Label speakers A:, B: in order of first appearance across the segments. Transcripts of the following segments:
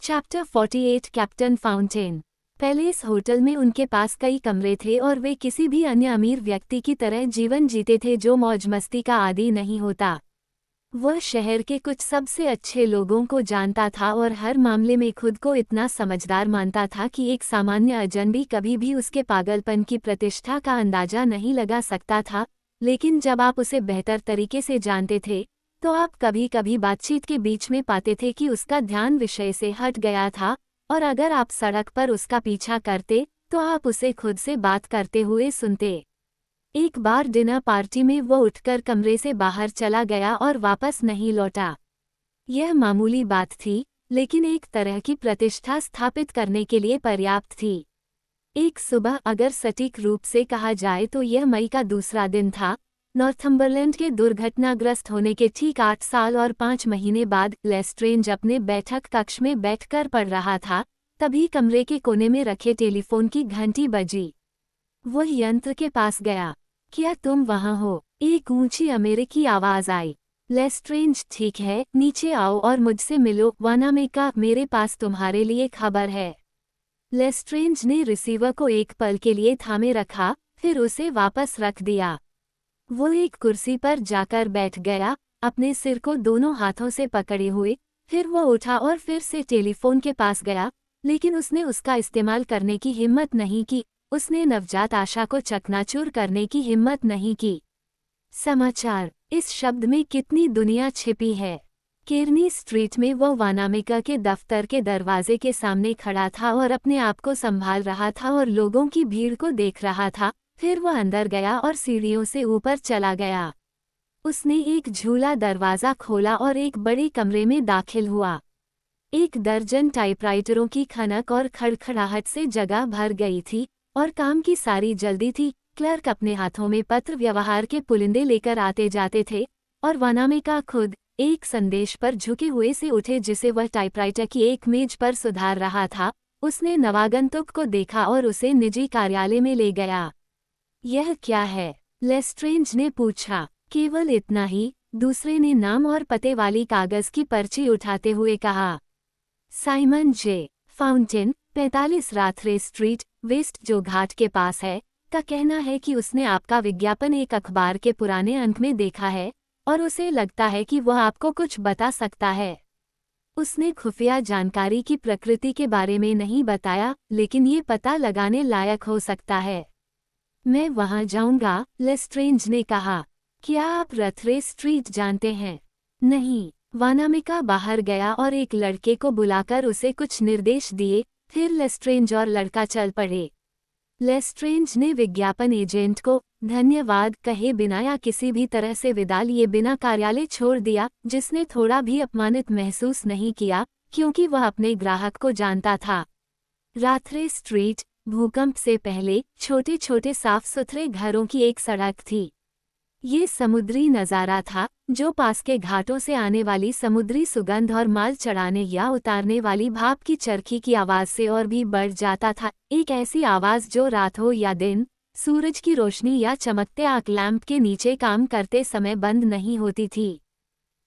A: Chapter 48 captain fountain. पहले इस hotel में उनके पास कई कमरे थे और वे किसी भी अन्य अमीर व्यक्ति की तरह जीवन जीते थे जो मौज मस्ती का आदी नहीं होता। वह शहर के कुछ सबसे अच्छे लोगों को जानता था और हर मामले में खुद को इतना समझदार मानता था कि एक सामान्य अजनबी कभी भी उसके पागलपन की प्रतिष्ठा का अंदाजा नहीं लगा सकता था। लेकिन जब आप उसे बेहतर तरीके से जानते थे तो आप कभी कभी बातचीत के बीच में पाते थे कि उसका ध्यान विषय से हट गया था, और अगर आप सड़क पर उसका पीछा करते तो आप उसे खुद से बात करते हुए सुनते। एक बार डिनर पार्टी में वो उठकर कमरे से बाहर चला गया और वापस नहीं लौटा। यह मामूली बात थी, लेकिन एक तरह की प्रतिष्ठा स्थापित करने के लिए पर्याप्त थी। एक सुबह, अगर सटीक रूप से कहा जाए तो यह मई का दूसरा दिन था, नॉर्थम्बरलैंड के दुर्घटनाग्रस्त होने के ठीक 8 साल और 5 महीने बाद, लेस्ट्रेंज अपने बैठक कक्ष में बैठकर पढ़ रहा था। तभी कमरे के कोने में रखे टेलीफोन की घंटी बजी। वह यंत्र के पास गया। क्या तुम वहां हो? एक ऊंची अमेरिकी आवाज आई। लेस्ट्रेंज, ठीक है, नीचे आओ और मुझसे मिलो, वानामेका, मेरे पास तुम्हारे लिए खबर है। लेस्ट्रेंज ने रिसीवर को एक पल के लिए थामे रखा, फिर उसे वापस रख दिया। वो एक कुर्सी पर जाकर बैठ गया, अपने सिर को दोनों हाथों से पकड़े हुए। फिर वो उठा और फिर से टेलीफोन के पास गया, लेकिन उसने उसका इस्तेमाल करने की हिम्मत नहीं की। उसने नवजात आशा को चकनाचूर करने की हिम्मत नहीं की। समाचार। इस शब्द में कितनी दुनिया छिपी है। केरनी स्ट्रीट में वो वानामेका के दफ्तर के दरवाजे के सामने खड़ा था और अपने आप को संभाल रहा था और लोगों की भीड़ को देख रहा था। फिर वह अंदर गया और सीढ़ियों से ऊपर चला गया। उसने एक झूला दरवाज़ा खोला और एक बड़े कमरे में दाखिल हुआ। 1 दर्जन टाइपराइटरों की खनक और खड़खड़ाहट से जगह भर गई थी और काम की सारी जल्दी थी। क्लर्क अपने हाथों में पत्र व्यवहार के पुलिंदे लेकर आते जाते थे, और वानामेका खुद एक संदेश पर झुके हुए से उठे जिसे वह टाइपराइटर की एक मेज पर सुधार रहा था। उसने नवागंतुक को देखा और उसे निजी कार्यालय में ले गया। यह क्या है? लेस्ट्रेंज ने पूछा। केवल इतना ही, दूसरे ने नाम और पते वाली कागज की पर्ची उठाते हुए कहा। साइमन जे फाउंटेन, 45 राथरे स्ट्रीट वेस्ट, जो घाट के पास है, का कहना है कि उसने आपका विज्ञापन एक अखबार के पुराने अंक में देखा है और उसे लगता है कि वह आपको कुछ बता सकता है। उसने खुफिया जानकारी की प्रकृति के बारे में नहीं बताया, लेकिन ये पता लगाने लायक हो सकता है। मैं वहां जाऊंगा, लेस्ट्रेंज ने कहा। क्या आप रथरे स्ट्रीट जानते हैं? नहीं। वानामेका बाहर गया और एक लड़के को बुलाकर उसे कुछ निर्देश दिए। फिर लेस्ट्रेंज और लड़का चल पड़े। लेस्ट्रेंज ने विज्ञापन एजेंट को धन्यवाद कहे बिना या किसी भी तरह से विदा लिए बिना कार्यालय छोड़ दिया, जिसने थोड़ा भी अपमानित महसूस नहीं किया, क्योंकि वह अपने ग्राहक को जानता था। राथरे स्ट्रीट भूकंप से पहले छोटे छोटे साफ सुथरे घरों की एक सड़क थी। ये समुद्री नज़ारा था जो पास के घाटों से आने वाली समुद्री सुगंध और माल चढ़ाने या उतारने वाली भाप की चरखी की आवाज़ से और भी बढ़ जाता था। एक ऐसी आवाज़ जो रात हो या दिन, सूरज की रोशनी या चमकते आग लैंप के नीचे काम करते समय बंद नहीं होती थी।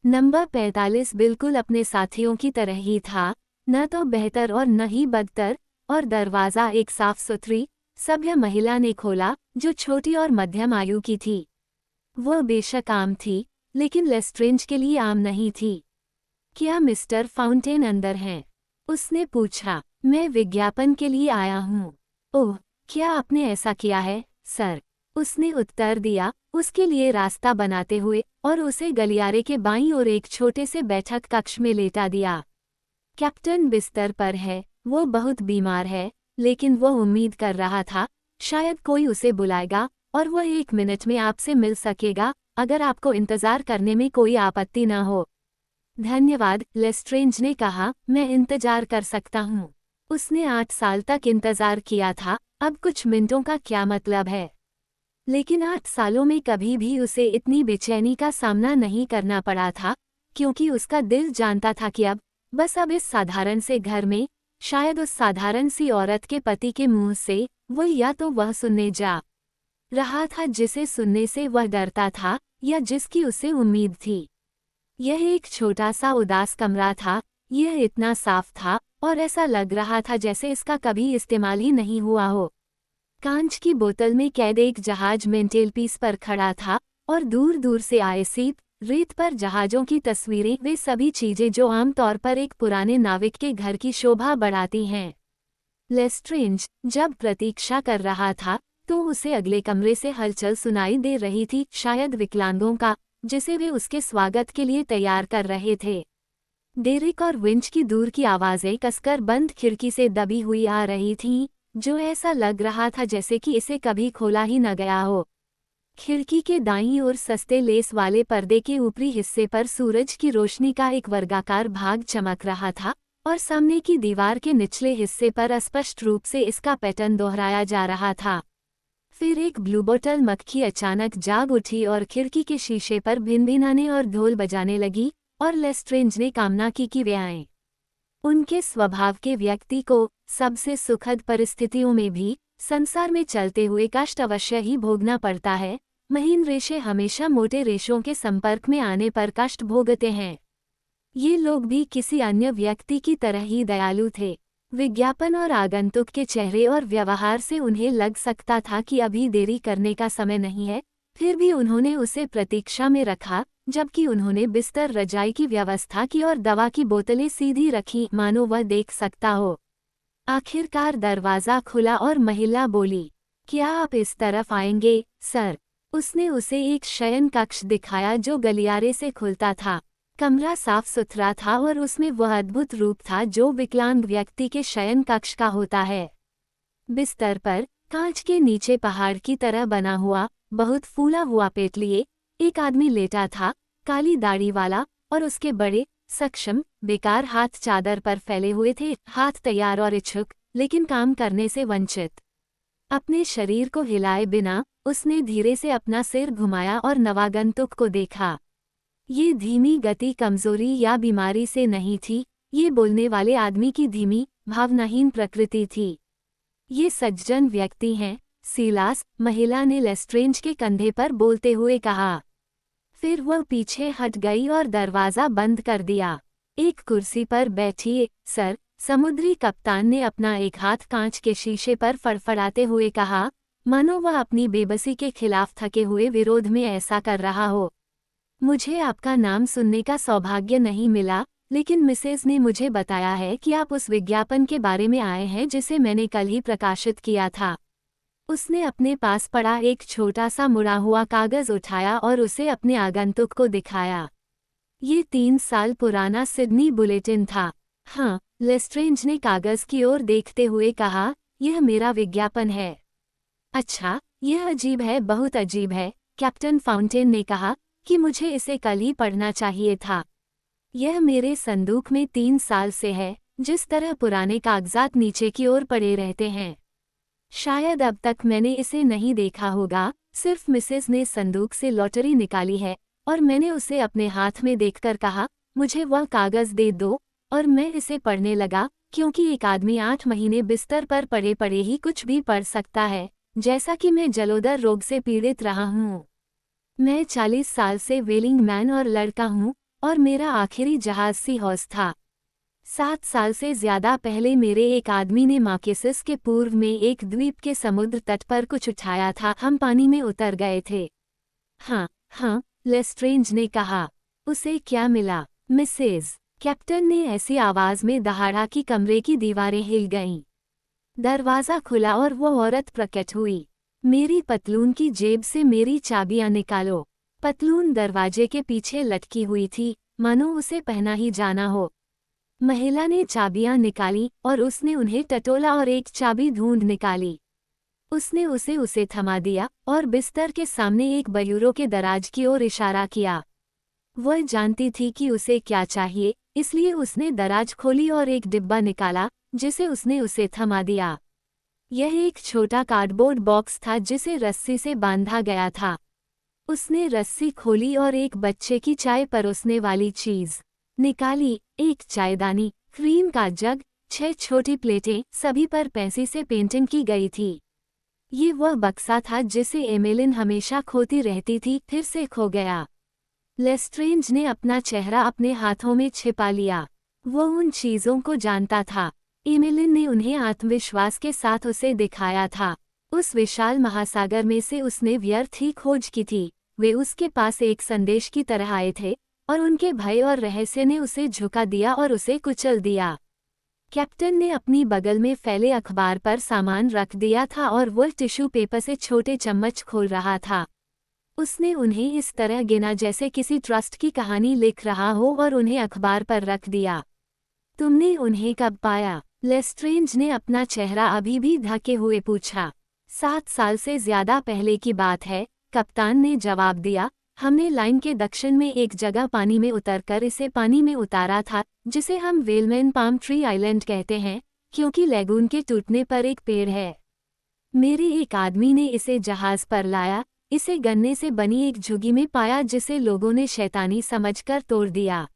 A: नंबर 45 बिल्कुल अपने साथियों की तरह ही था, न तो बेहतर और न ही बदतर, और दरवाज़ा एक साफ सुथरी सभ्य महिला ने खोला जो छोटी और मध्यम आयु की थी। वह बेशक आम थी, लेकिन लेस्ट्रेंज के लिए आम नहीं थी। क्या मिस्टर फाउंटेन अंदर हैं? उसने पूछा। मैं विज्ञापन के लिए आया हूँ। ओह, क्या आपने ऐसा किया है, सर? उसने उत्तर दिया, उसके लिए रास्ता बनाते हुए, और उसे गलियारे के बाईं ओर एक छोटे से बैठक कक्ष में लेटा दिया। कैप्टन बिस्तर पर है, वो बहुत बीमार है, लेकिन वह उम्मीद कर रहा था शायद कोई उसे बुलाएगा और वह 1 मिनट में आपसे मिल सकेगा, अगर आपको इंतज़ार करने में कोई आपत्ति न हो। धन्यवाद, लेस्ट्रेंज ने कहा, मैं इंतज़ार कर सकता हूँ। उसने 8 साल तक इंतज़ार किया था, अब कुछ मिनटों का क्या मतलब है? लेकिन 8 सालों में कभी भी उसे इतनी बेचैनी का सामना नहीं करना पड़ा था, क्योंकि उसका दिल जानता था कि अब इस साधारण से घर में, शायद उस साधारण सी औरत के पति के मुंह से, वो या तो वह सुनने जा रहा था जिसे सुनने से वह डरता था, या जिसकी उसे उम्मीद थी। यह एक छोटा सा उदास कमरा था, यह इतना साफ था और ऐसा लग रहा था जैसे इसका कभी इस्तेमाल ही नहीं हुआ हो। कांच की बोतल में कैद एक जहाज मेंटेलपीस पर खड़ा था और दूर दूर से आए सीप, रेत पर जहाज़ों की तस्वीरें, वे सभी चीजें जो आमतौर पर एक पुराने नाविक के घर की शोभा बढ़ाती हैं। लेस्ट्रेंज जब प्रतीक्षा कर रहा था तो उसे अगले कमरे से हलचल सुनाई दे रही थी, शायद विकलांगों का, जिसे वे उसके स्वागत के लिए तैयार कर रहे थे। डेरिक और विंच की दूर की आवाजें कसकर बंद खिड़की से दबी हुई आ रही थीं, जो ऐसा लग रहा था जैसे कि इसे कभी खोला ही न गया हो। खिड़की के दाईं ओर सस्ते लेस वाले पर्दे के ऊपरी हिस्से पर सूरज की रोशनी का एक वर्गाकार भाग चमक रहा था और सामने की दीवार के निचले हिस्से पर अस्पष्ट रूप से इसका पैटर्न दोहराया जा रहा था। फिर एक ब्लूबोटल मक्खी अचानक जाग उठी और खिड़की के शीशे पर भिनभिनाने और ढोल बजाने लगी, और लेस्ट्रेंज ने कामना की कि वे आएं। उनके स्वभाव के व्यक्ति को सबसे सुखद परिस्थितियों में भी संसार में चलते हुए कष्ट अवश्य ही भोगना पड़ता है। महीन रेशे हमेशा मोटे रेशों के संपर्क में आने पर कष्ट भोगते हैं। ये लोग भी किसी अन्य व्यक्ति की तरह ही दयालु थे। विज्ञापन और आगंतुक के चेहरे और व्यवहार से उन्हें लग सकता था कि अभी देरी करने का समय नहीं है, फिर भी उन्होंने उसे प्रतीक्षा में रखा, जबकि उन्होंने बिस्तर, रजाई की व्यवस्था की और दवा की बोतलें सीधी रखीं, मानो वह देख सकता हो। आखिरकार दरवाज़ा खुला और महिला बोली, क्या आप इस तरफ आएंगे, सर? उसने उसे एक शयन कक्ष दिखाया जो गलियारे से खुलता था। कमरा साफ सुथरा था और उसमें वह अद्भुत रूप था जो विकलांग व्यक्ति के शयन कक्ष का होता है। बिस्तर पर, कांच के नीचे पहाड़ की तरह बना हुआ, बहुत फूला हुआ पेट लिए एक आदमी लेटा था, काली दाढ़ी वाला, और उसके बड़े, सक्षम, बेकार हाथ चादर पर फैले हुए थे, हाथ तैयार और इच्छुक, लेकिन काम करने से वंचित। अपने शरीर को हिलाए बिना उसने धीरे से अपना सिर घुमाया और नवागंतुक को देखा। ये धीमी गति कमजोरी या बीमारी से नहीं थी, ये बोलने वाले आदमी की धीमी, भावनाहीन प्रकृति थी। ये सज्जन व्यक्ति हैं, सीलास, महिला ने लेस्ट्रेंज के कंधे पर बोलते हुए कहा। फिर वह पीछे हट गई और दरवाज़ा बंद कर दिया। एक कुर्सी पर बैठिए, सर, समुद्री कप्तान ने अपना एक हाथ कांच के शीशे पर फड़फड़ाते हुए कहा, मानो वह अपनी बेबसी के खिलाफ थके हुए विरोध में ऐसा कर रहा हो। मुझे आपका नाम सुनने का सौभाग्य नहीं मिला, लेकिन मिसेज ने मुझे बताया है कि आप उस विज्ञापन के बारे में आए हैं जिसे मैंने कल ही प्रकाशित किया था। उसने अपने पास पड़ा एक छोटा सा मुड़ा हुआ कागज उठाया और उसे अपने आगंतुक को दिखाया। ये 3 साल पुराना सिडनी बुलेटिन था। हाँ, लेस्ट्रेंज ने कागज की ओर देखते हुए कहा, यह मेरा विज्ञापन है। अच्छा, यह अजीब है, बहुत अजीब है, कैप्टन फाउंटेन ने कहा कि मुझे इसे कल ही पढ़ना चाहिए था। यह मेरे संदूक में 3 साल से है, जिस तरह पुराने कागजात नीचे की ओर पड़े रहते हैं। शायद अब तक मैंने इसे नहीं देखा होगा, सिर्फ मिसेस ने संदूक से लॉटरी निकाली है और मैंने उसे अपने हाथ में देखकर कहा, मुझे वह कागज दे दो, और मैं इसे पढ़ने लगा, क्योंकि एक आदमी 8 महीने बिस्तर पर पड़े पड़े ही कुछ भी पढ़ सकता है, जैसा कि मैं जलोदर रोग से पीड़ित रहा हूँ। मैं 40 साल से वेलिंग मैन और लड़का हूँ, और मेरा आखिरी जहाज सी हॉर्स था। 7 साल से ज्यादा पहले मेरे एक आदमी ने मार्केसिस के पूर्व में एक द्वीप के समुद्र तट पर कुछ उठाया था, हम पानी में उतर गए थे। हाँ, लेस्ट्रेंज ने कहा। उसे क्या मिला, मिसेज? कैप्टन ने ऐसी आवाज में दहाड़ा कि कमरे की दीवारें हिल गईं। दरवाज़ा खुला और वो औरत प्रकट हुई। मेरी पतलून की जेब से मेरी चाबियां निकालो। पतलून दरवाजे के पीछे लटकी हुई थी, मानो उसे पहना ही जाना हो। महिला ने चाबियां निकाली और उसने उन्हें टटोला और एक चाबी ढूंढ निकाली। उसने उसे थमा दिया और बिस्तर के सामने एक बयूरो के दराज की ओर इशारा किया। वह जानती थी कि उसे क्या चाहिए, इसलिए उसने दराज खोली और एक डिब्बा निकाला, जिसे उसने उसे थमा दिया। यह एक छोटा कार्डबोर्ड बॉक्स था जिसे रस्सी से बांधा गया था। उसने रस्सी खोली और एक बच्चे की चाय परोसने वाली चीज निकाली, एक चायदानी, क्रीम का जग, 6 छोटी प्लेटें, सभी पर पेंसिल से पेंटिंग की गई थी। ये वह बक्सा था जिसे एमेलिन हमेशा खोती रहती थी, फिर से खो गया। लेस्ट्रेंज ने अपना चेहरा अपने हाथों में छिपा लिया। वो उन चीज़ों को जानता था। एमिलिन ने उन्हें आत्मविश्वास के साथ उसे दिखाया था। उस विशाल महासागर में से उसने व्यर्थ ही खोज की थी। वे उसके पास एक संदेश की तरह आए थे और उनके भय और रहस्य ने उसे झुका दिया और उसे कुचल दिया। कैप्टन ने अपनी बगल में फैले अखबार पर सामान रख दिया था और वो टिश्यू पेपर से छोटे चम्मच खोल रहा था। उसने उन्हें इस तरह गिना जैसे किसी ट्रस्ट की कहानी लिख रहा हो और उन्हें अखबार पर रख दिया। तुमने उन्हें कब पाया? लेस्ट्रेंज ने अपना चेहरा अभी भी ढके हुए पूछा। 7 साल से ज्यादा पहले की बात है, कप्तान ने जवाब दिया। हमने लाइन के दक्षिण में एक जगह पानी में उतरकर इसे पानी में उतारा था, जिसे हम वेलमैन पाम ट्री आइलैंड कहते हैं, क्योंकि लैगून के टूटने पर एक पेड़ है। मेरे एक आदमी ने इसे जहाज पर लाया, इसे गन्ने से बनी एक झुग्गी में पाया जिसे लोगों ने शैतानी समझकर तोड़ दिया।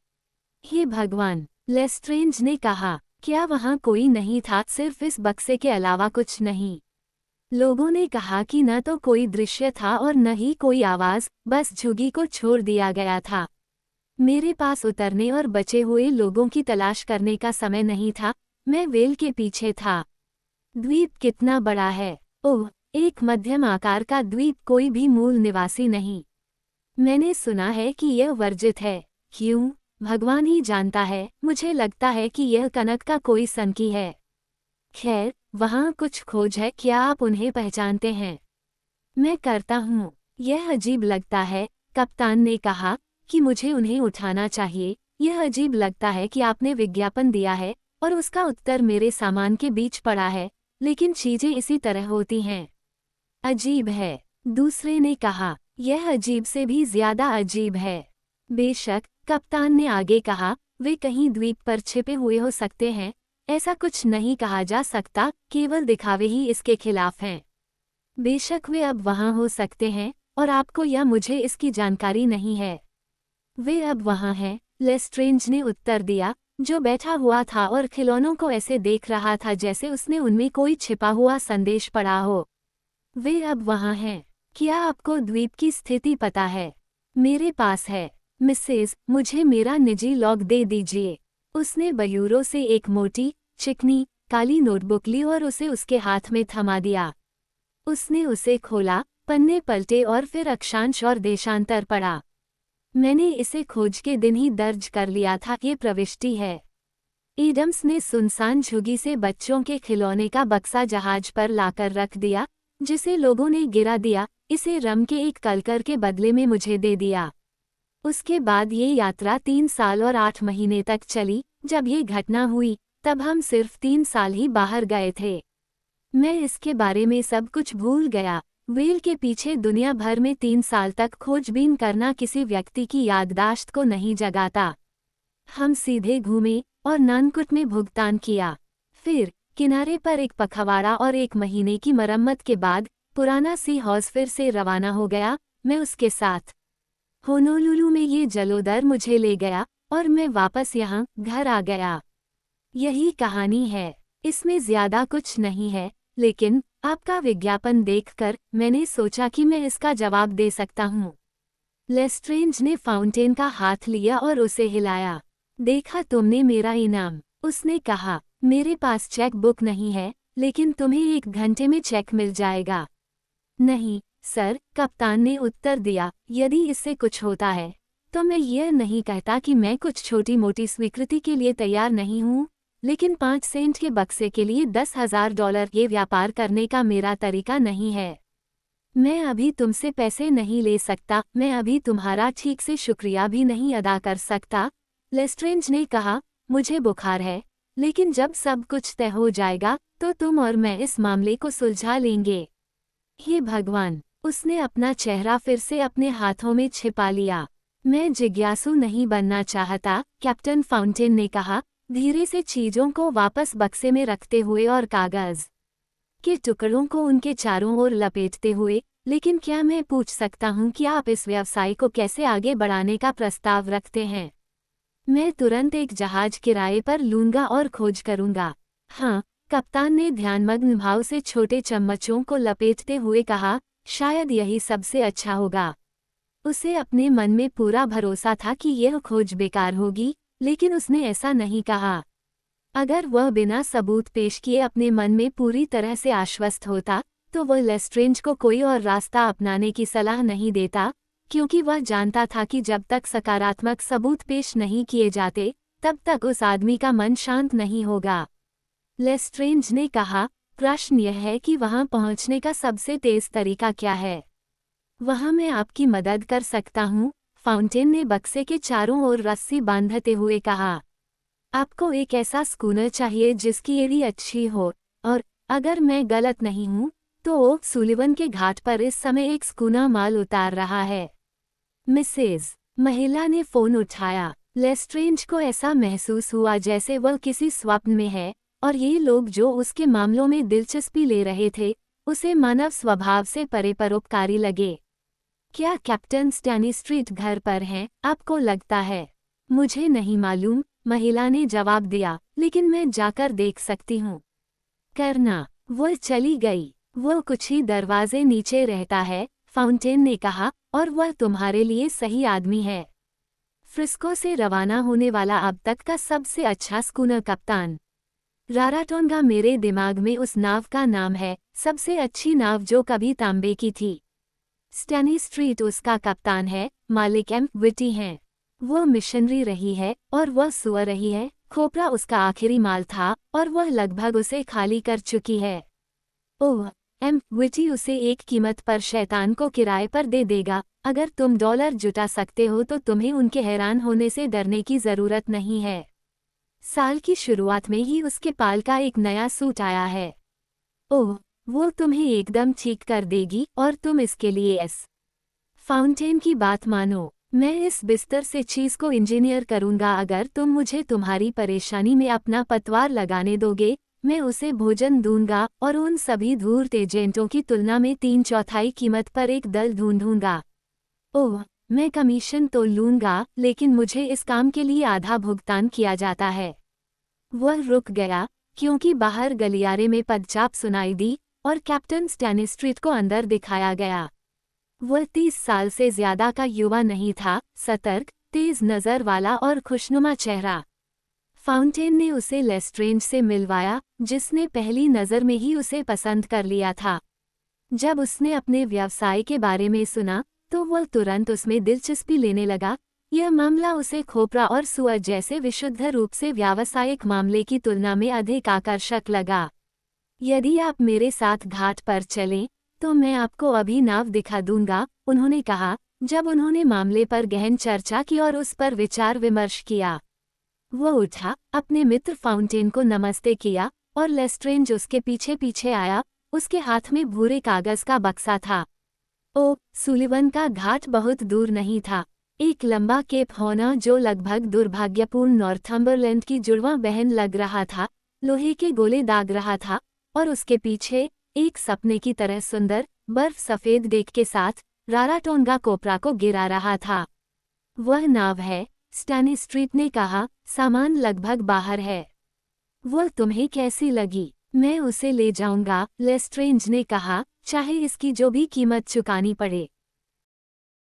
A: हे भगवान, लेस्ट्रेंज ने कहा, क्या वहां कोई नहीं था? सिर्फ इस बक्से के अलावा कुछ नहीं। लोगों ने कहा कि न तो कोई दृश्य था और न ही कोई आवाज, बस झुग्गी को छोड़ दिया गया था। मेरे पास उतरने और बचे हुए लोगों की तलाश करने का समय नहीं था, मैं वेल के पीछे था। द्वीप कितना बड़ा है? ओह, एक मध्यम आकार का द्वीप, कोई भी मूल निवासी नहीं। मैंने सुना है कि यह वर्जित है। क्यों? भगवान ही जानता है, मुझे लगता है कि यह कनक का कोई संकी है। खैर, वहाँ कुछ खोज है, क्या आप उन्हें पहचानते हैं? मैं करता हूँ। यह अजीब लगता है, कप्तान ने कहा, कि मुझे उन्हें उठाना चाहिए। यह अजीब लगता है कि आपने विज्ञापन दिया है और उसका उत्तर मेरे सामान के बीच पड़ा है, लेकिन चीजें इसी तरह होती हैं। अजीब है, दूसरे ने कहा। यह अजीब से भी ज्यादा अजीब है। बेशक, कप्तान ने आगे कहा, वे कहीं द्वीप पर छिपे हुए हो सकते हैं। ऐसा कुछ नहीं कहा जा सकता, केवल दिखावे ही इसके खिलाफ हैं। बेशक वे अब वहां हो सकते हैं, और आपको या मुझे इसकी जानकारी नहीं है। वे अब वहां हैं, लेस्ट्रेंज ने उत्तर दिया, जो बैठा हुआ था और खिलौनों को ऐसे देख रहा था जैसे उसने उनमें कोई छिपा हुआ संदेश पढ़ा हो। वे अब वहां हैं। क्या आपको द्वीप की स्थिति पता है? मेरे पास है। मिसेज, मुझे मेरा निजी लॉग दे दीजिए। उसने बयूरो से एक मोटी, चिकनी, काली नोटबुक ली और उसे उसके हाथ में थमा दिया। उसने उसे खोला, पन्ने पलटे और फिर अक्षांश और देशांतर पढ़ा। मैंने इसे खोज के दिन ही दर्ज कर लिया था, ये प्रविष्टि है। एडम्स ने सुनसान झुग्गी से बच्चों के खिलौने का बक्सा जहाज पर लाकर रख दिया, जिसे लोगों ने गिरा दिया। इसे रम के एक कलकर के बदले में मुझे दे दिया। उसके बाद ये यात्रा 3 साल और 8 महीने तक चली। जब ये घटना हुई, तब हम सिर्फ 3 साल ही बाहर गए थे। मैं इसके बारे में सब कुछ भूल गया। वेल के पीछे दुनिया भर में 3 साल तक खोजबीन करना किसी व्यक्ति की याददाश्त को नहीं जगाता। हम सीधे घूमे और नानकुट में भुगतान किया। फिर किनारे पर एक पखवाड़ा और 1 महीने की मरम्मत के बाद पुराना सी हौज फिर से रवाना हो गया, मैं उसके साथ। होनोलुलु में ये जलोदर मुझे ले गया और मैं वापस यहाँ घर आ गया। यही कहानी है। इसमें ज्यादा कुछ नहीं है, लेकिन आपका विज्ञापन देखकर मैंने सोचा कि मैं इसका जवाब दे सकता हूँ। लेस्ट्रेंज ने फाउंटेन का हाथ लिया और उसे हिलाया। देखा तुमने मेरा इनाम? उसने कहा, मेरे पास चेक बुक नहीं है, लेकिन तुम्हें 1 घंटे में चेक मिल जाएगा। नहीं सर, कप्तान ने उत्तर दिया, यदि इससे कुछ होता है तो मैं यह नहीं कहता कि मैं कुछ छोटी मोटी स्वीकृति के लिए तैयार नहीं हूँ, लेकिन 5 सेंट के बक्से के लिए $10,000 ये व्यापार करने का मेरा तरीका नहीं है। मैं अभी तुमसे पैसे नहीं ले सकता, मैं अभी तुम्हारा ठीक से शुक्रिया भी नहीं अदा कर सकता। लेस्ट्रेंज ने कहा, मुझे बुखार है, लेकिन जब सब कुछ तय हो जाएगा तो तुम और मैं इस मामले को सुलझा लेंगे। हे भगवान, उसने अपना चेहरा फिर से अपने हाथों में छिपा लिया। मैं जिज्ञासु नहीं बनना चाहता, कैप्टन फाउंटेन ने कहा, धीरे से चीजों को वापस बक्से में रखते हुए और कागज के टुकड़ों को उनके चारों ओर लपेटते हुए। लेकिन क्या मैं पूछ सकता हूँ कि आप इस व्यवसाय को कैसे आगे बढ़ाने का प्रस्ताव रखते हैं? मैं तुरंत एक जहाज किराए पर लूंगा और खोज करूंगा। हाँ, कप्तान ने ध्यानमग्न भाव से छोटे चम्मचों को लपेटते हुए कहा, शायद यही सबसे अच्छा होगा। उसे अपने मन में पूरा भरोसा था कि यह खोज बेकार होगी, लेकिन उसने ऐसा नहीं कहा। अगर वह बिना सबूत पेश किए अपने मन में पूरी तरह से आश्वस्त होता, तो वह लेस्ट्रेंज को कोई और रास्ता अपनाने की सलाह नहीं देता, क्योंकि वह जानता था कि जब तक सकारात्मक सबूत पेश नहीं किए जाते, तब तक उस आदमी का मन शांत नहीं होगा। लेस्ट्रेंज ने कहा, प्रश्न यह है कि वहां पहुंचने का सबसे तेज तरीका क्या है। वहां मैं आपकी मदद कर सकता हूं, फाउंटेन ने बक्से के चारों ओर रस्सी बांधते हुए कहा। आपको एक ऐसा स्कूनर चाहिए जिसकी एड़ी अच्छी हो, और अगर मैं गलत नहीं हूं, तो ओक सुलिवन के घाट पर इस समय एक स्कूनर माल उतार रहा है। मिसेज महिला ने फोन उठाया। लेस्ट्रेंज को ऐसा महसूस हुआ जैसे वह किसी स्वप्न में है, और ये लोग जो उसके मामलों में दिलचस्पी ले रहे थे, उसे मानव स्वभाव से परे परोपकारी लगे। क्या कैप्टन स्टैनीस्ट्रीट घर पर हैं, आपको लगता है? मुझे नहीं मालूम, महिला ने जवाब दिया, लेकिन मैं जाकर देख सकती हूँ। करना। वह चली गई। वह कुछ ही दरवाजे नीचे रहता है, फाउंटेन ने कहा, और वह तुम्हारे लिए सही आदमी है। फ्रिस्को से रवाना होने वाला अब तक का सबसे अच्छा स्कूनर कप्तान। राराटोंगा मेरे दिमाग में उस नाव का नाम है, सबसे अच्छी नाव जो कभी तांबे की थी। स्टैनीस्ट्रीट उसका कप्तान है, मालिक एम विटी हैं। वह मिशनरी रही है और वह सुअ रही है, खोपरा उसका आखिरी माल था और वह लगभग उसे खाली कर चुकी है। ओह, एम विटी उसे एक कीमत पर शैतान को किराए पर दे देगा। अगर तुम डॉलर जुटा सकते हो तो तुम्हें उनके हैरान होने से डरने की ज़रूरत नहीं है। साल की शुरुआत में ही उसके पाल का एक नया सूट आया है। ओह, वो तुम्हें एकदम ठीक कर देगी और तुम इसके लिए फाउंटेन की बात मानो। मैं इस बिस्तर से चीज़ को इंजीनियर करूंगा अगर तुम मुझे तुम्हारी परेशानी में अपना पतवार लगाने दोगे। मैं उसे भोजन दूंगा और उन सभी धूर्त एजेंटों की तुलना में 3/4 कीमत पर एक दल ढूंढूंगा। ओह, मैं कमीशन तो लूंगा, लेकिन मुझे इस काम के लिए आधा भुगतान किया जाता है। वह रुक गया, क्योंकि बाहर गलियारे में पदचाप सुनाई दी और कैप्टन स्टैनीस्ट्रीट को अंदर दिखाया गया। वह 30 साल से ज्यादा का युवा नहीं था, सतर्क, तेज नज़र वाला और खुशनुमा चेहरा। फाउंटेन ने उसे लेस्ट्रेंज से मिलवाया, जिसने पहली नज़र में ही उसे पसंद कर लिया था। जब उसने अपने व्यवसाय के बारे में सुना, तो वह तुरंत उसमें दिलचस्पी लेने लगा। यह मामला उसे खोपरा और सुअर जैसे विशुद्ध रूप से व्यावसायिक मामले की तुलना में अधिक आकर्षक लगा। यदि आप मेरे साथ घाट पर चलें, तो मैं आपको अभी नाव दिखा दूंगा, उन्होंने कहा, जब उन्होंने मामले पर गहन चर्चा की और उस पर विचार विमर्श किया। वह उठा, अपने मित्र फाउंटेन को नमस्ते किया, और लेस्ट्रेंज उसके पीछे पीछे आया। उसके हाथ में भूरे कागज का बक्सा था। ओ, सुलिवन का घाट बहुत दूर नहीं था। एक लंबा केप होना जो लगभग दुर्भाग्यपूर्ण नॉर्थम्बरलैंड की जुड़वां बहन लग रहा था, लोहे के गोले दाग रहा था, और उसके पीछे एक सपने की तरह सुंदर बर्फ सफेद डेक के साथ राराटोंगा कोपरा को गिरा रहा था। वह नाव है, स्टैनीस्ट्रीट ने कहा, सामान लगभग बाहर है। वह तुम्हें कैसी लगी? मैं उसे ले जाऊंगा, लेस्ट्रेंज ने कहा, चाहे इसकी जो भी कीमत चुकानी पड़े।